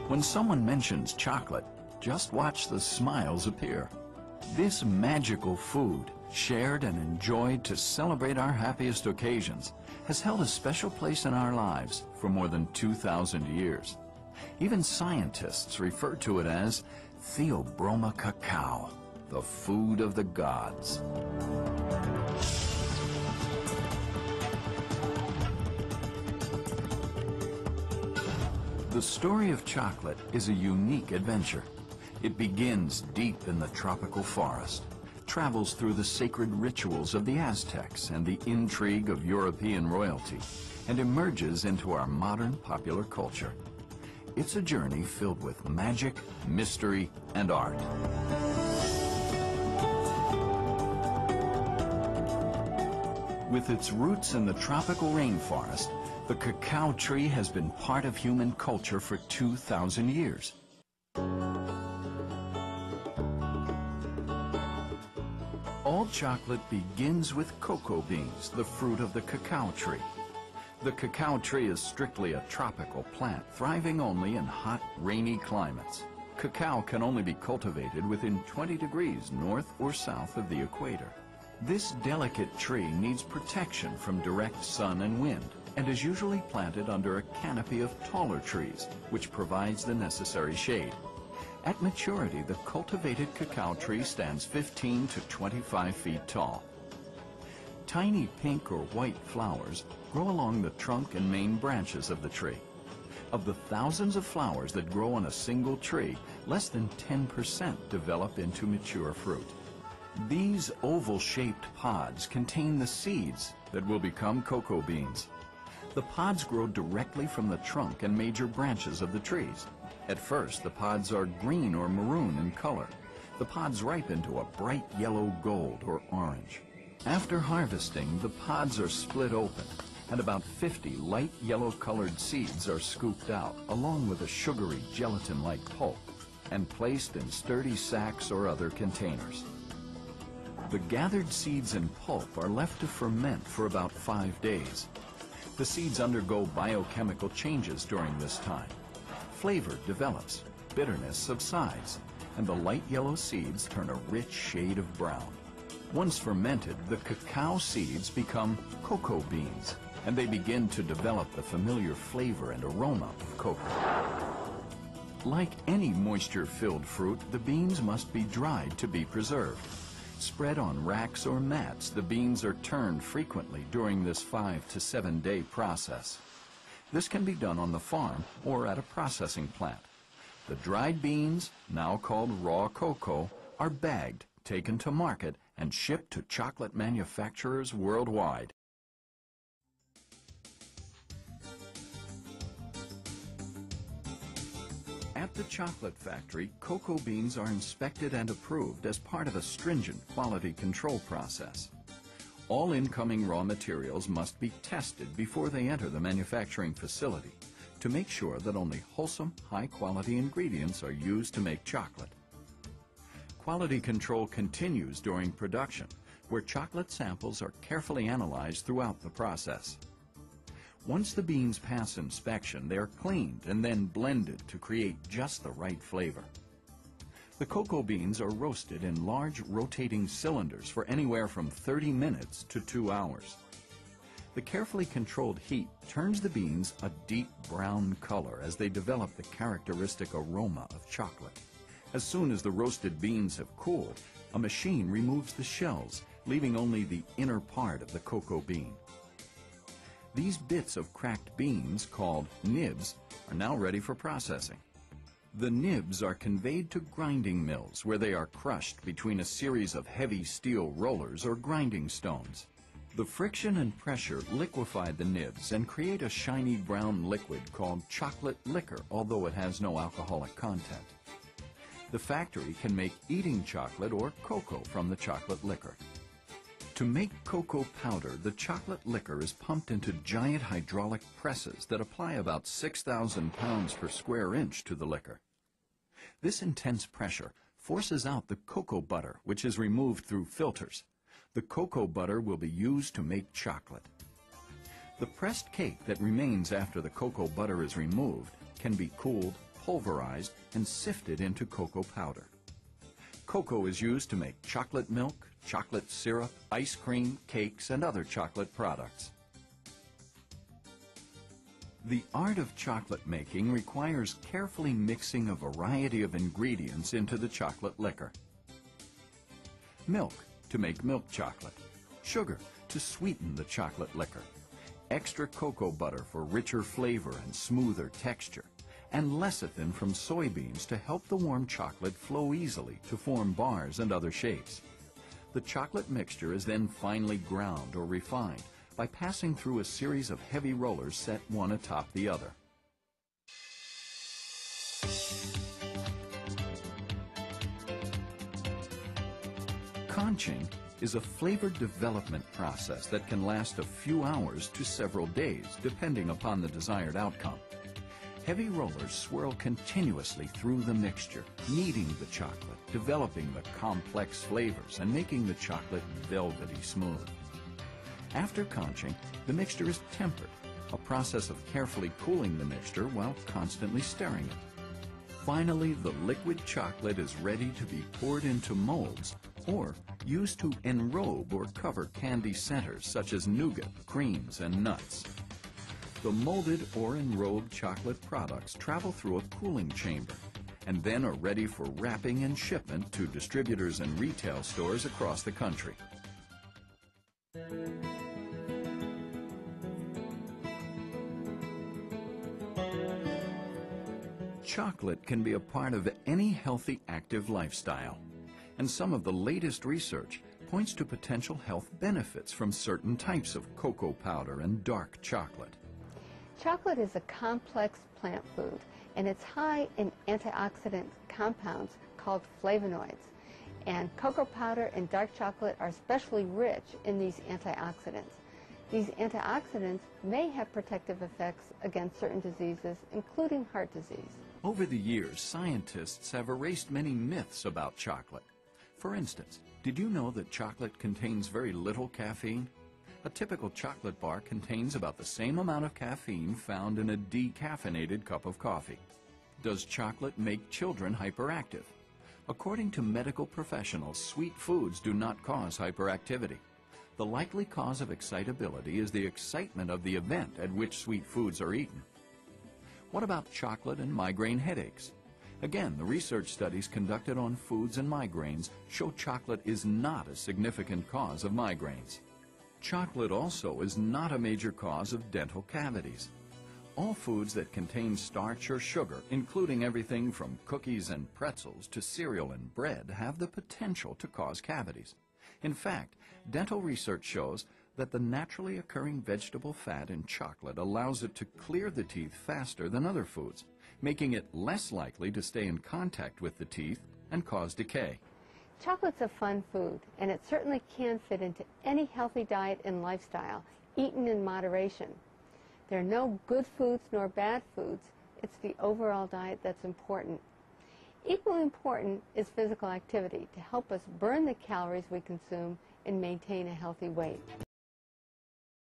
When someone mentions chocolate, just watch the smiles appear. This magical food, shared and enjoyed to celebrate our happiest occasions, has held a special place in our lives for more than 2,000 years. Even scientists refer to it as Theobroma cacao, the food of the gods. The story of chocolate is a unique adventure. It begins deep in the tropical forest, travels through the sacred rituals of the Aztecs and the intrigue of European royalty, and emerges into our modern popular culture. It's a journey filled with magic, mystery, and art. With its roots in the tropical rainforest, the cacao tree has been part of human culture for 2,000 years. All chocolate begins with cocoa beans, the fruit of the cacao tree. The cacao tree is strictly a tropical plant, thriving only in hot, rainy climates. Cacao can only be cultivated within 20 degrees north or south of the equator. This delicate tree needs protection from direct sun and wind, and is usually planted under a canopy of taller trees, which provides the necessary shade. At maturity, the cultivated cacao tree stands 15 to 25 feet tall. Tiny pink or white flowers grow along the trunk and main branches of the tree. Of the thousands of flowers that grow on a single tree, less than 10% develop into mature fruit. These oval-shaped pods contain the seeds that will become cocoa beans. The pods grow directly from the trunk and major branches of the trees. At first, the pods are green or maroon in color. The pods ripen to a bright yellow gold or orange. After harvesting, the pods are split open, and about 50 light yellow-colored seeds are scooped out, along with a sugary gelatin-like pulp, and placed in sturdy sacks or other containers. The gathered seeds and pulp are left to ferment for about 5 days. The seeds undergo biochemical changes during this time. Flavor develops, bitterness subsides, and the light yellow seeds turn a rich shade of brown. Once fermented, the cacao seeds become cocoa beans, and they begin to develop the familiar flavor and aroma of cocoa. Like any moisture-filled fruit, the beans must be dried to be preserved. Spread on racks or mats, the beans are turned frequently during this 5 to 7 day process. This can be done on the farm or at a processing plant. The dried beans, now called raw cocoa, are bagged, taken to market, and shipped to chocolate manufacturers worldwide. At the chocolate factory, cocoa beans are inspected and approved as part of a stringent quality control process. All incoming raw materials must be tested before they enter the manufacturing facility to make sure that only wholesome, high-quality ingredients are used to make chocolate. Quality control continues during production, where chocolate samples are carefully analyzed throughout the process. Once the beans pass inspection, they are cleaned and then blended to create just the right flavor. The cocoa beans are roasted in large rotating cylinders for anywhere from 30 minutes to 2 hours. The carefully controlled heat turns the beans a deep brown color as they develop the characteristic aroma of chocolate. As soon as the roasted beans have cooled, a machine removes the shells, leaving only the inner part of the cocoa bean. These bits of cracked beans, called nibs, are now ready for processing. The nibs are conveyed to grinding mills, where they are crushed between a series of heavy steel rollers or grinding stones. The friction and pressure liquefy the nibs and create a shiny brown liquid called chocolate liquor, although it has no alcoholic content. The factory can make eating chocolate or cocoa from the chocolate liquor. To make cocoa powder, the chocolate liquor is pumped into giant hydraulic presses that apply about 6,000 pounds per square inch to the liquor. This intense pressure forces out the cocoa butter, which is removed through filters. The cocoa butter will be used to make chocolate. The pressed cake that remains after the cocoa butter is removed can be cooled, pulverized and sifted into cocoa powder. Cocoa is used to make chocolate milk, chocolate syrup, ice cream, cakes, and other chocolate products. The art of chocolate making requires carefully mixing a variety of ingredients into the chocolate liquor. Milk to make milk chocolate, sugar to sweeten the chocolate liquor, extra cocoa butter for richer flavor and smoother texture, and lecithin from soybeans to help the warm chocolate flow easily to form bars and other shapes. The chocolate mixture is then finely ground or refined by passing through a series of heavy rollers set one atop the other. Conching is a flavor development process that can last a few hours to several days, depending upon the desired outcome. Heavy rollers swirl continuously through the mixture, kneading the chocolate, developing the complex flavors, and making the chocolate velvety smooth. After conching, the mixture is tempered, a process of carefully cooling the mixture while constantly stirring it. Finally, the liquid chocolate is ready to be poured into molds or used to enrobe or cover candy centers such as nougat, creams, and nuts. The molded or enrobed chocolate products travel through a cooling chamber and then are ready for wrapping and shipment to distributors and retail stores across the country. Chocolate can be a part of any healthy, active lifestyle, and some of the latest research points to potential health benefits from certain types of cocoa powder and dark chocolate. Chocolate is a complex plant food, and it's high in antioxidant compounds called flavonoids. And cocoa powder and dark chocolate are especially rich in these antioxidants. These antioxidants may have protective effects against certain diseases, including heart disease. Over the years, scientists have erased many myths about chocolate. For instance, did you know that chocolate contains very little caffeine? A typical chocolate bar contains about the same amount of caffeine found in a decaffeinated cup of coffee. Does chocolate make children hyperactive? According to medical professionals, sweet foods do not cause hyperactivity. The likely cause of excitability is the excitement of the event at which sweet foods are eaten. What about chocolate and migraine headaches? Again, the research studies conducted on foods and migraines show chocolate is not a significant cause of migraines. Chocolate also is not a major cause of dental cavities. All foods that contain starch or sugar, including everything from cookies and pretzels to cereal and bread, have the potential to cause cavities. In fact, dental research shows that the naturally occurring vegetable fat in chocolate allows it to clear the teeth faster than other foods, making it less likely to stay in contact with the teeth and cause decay. Chocolate's a fun food, and it certainly can fit into any healthy diet and lifestyle, eaten in moderation. There are no good foods nor bad foods. It's the overall diet that's important. Equally important is physical activity to help us burn the calories we consume and maintain a healthy weight.